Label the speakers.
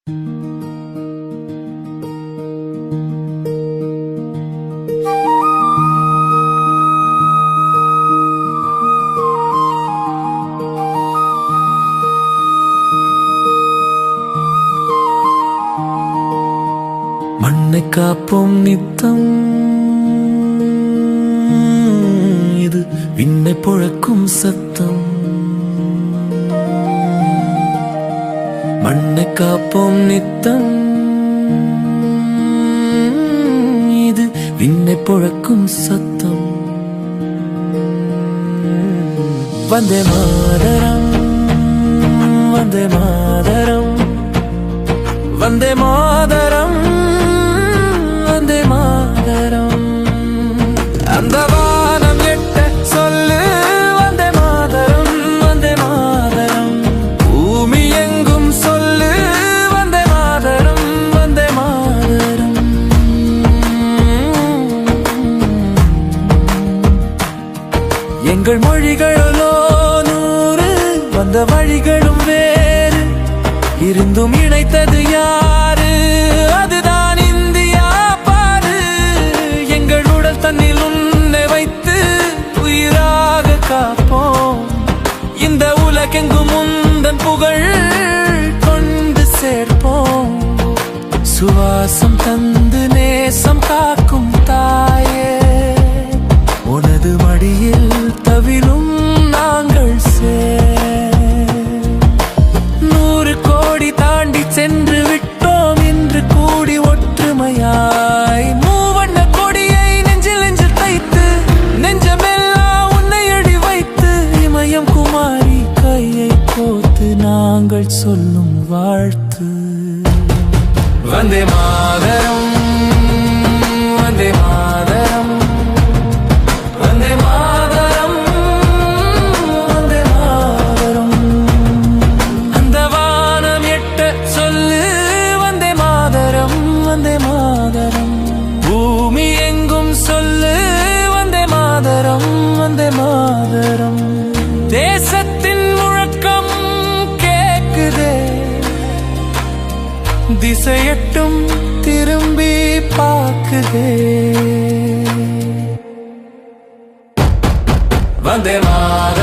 Speaker 1: மண்ணை காப்போம் நித்தம், இது விண்ணை புழக்கும் சத்தம். மண்ணை காப்போம் நித்தம், இது விண்ணை புழக்கும் சத்தம். வந்தே மாதரம், வந்தே மாதரம், வந்தே மாதரம், வந்தே மாதரம். அந்த வானம் எட்ட சொல்லு வந்தே மாதரம், வந்தே மாதரம். பூமி எங்கும் சொல்லு வந்தே மாதரம், வந்தே மாதரம். எங்கள் மொழிகளோ 100, வந்த வழிகளும் வேறு, இருந்தும் இணைத்தது யாரு? அதுதான் இந்தியா பாரு. எங்கள் உடல் தன்னில் உன்னை வைத்து உயிராக காப்போம். இந்த உலகெங்கும் உந்தன் புகழ் கொண்டு சேர்ப்போம். சுவாசம் தந்து நேசம் காக்கும் தாயே, உனது மடியில் தவிலும் நாங்கள் 100 கோடி தாண்டி சென்று விட்டோம். இன்று கூடி ஒற்றுமையாய் மூவண்ண கொடியை நெஞ்சில் நெஞ்சில் தைத்து, நெஞ்சமெல்லாம் உன்னை அடி வைத்து, இமயம் குமாரி கையை கோத்து நாங்கள் சொல்லும் வாழ்த்து. வந்தே மாதரம், வந்தே மாதரம், வந்தே மாதரம், வந்தே மாதரம். அந்த வானம் எட்ட சொல்லு வந்தே மாதரம், வந்தே மாதரம். பூமி எங்கும் சொல்லு வந்தே மாதரம், வந்தே மாதரம். தேசத்தின் முழக்கம் கேக்குதே, திசையட்டும் திரும்பி பார்க்குதே. வந்தே மாதரம்.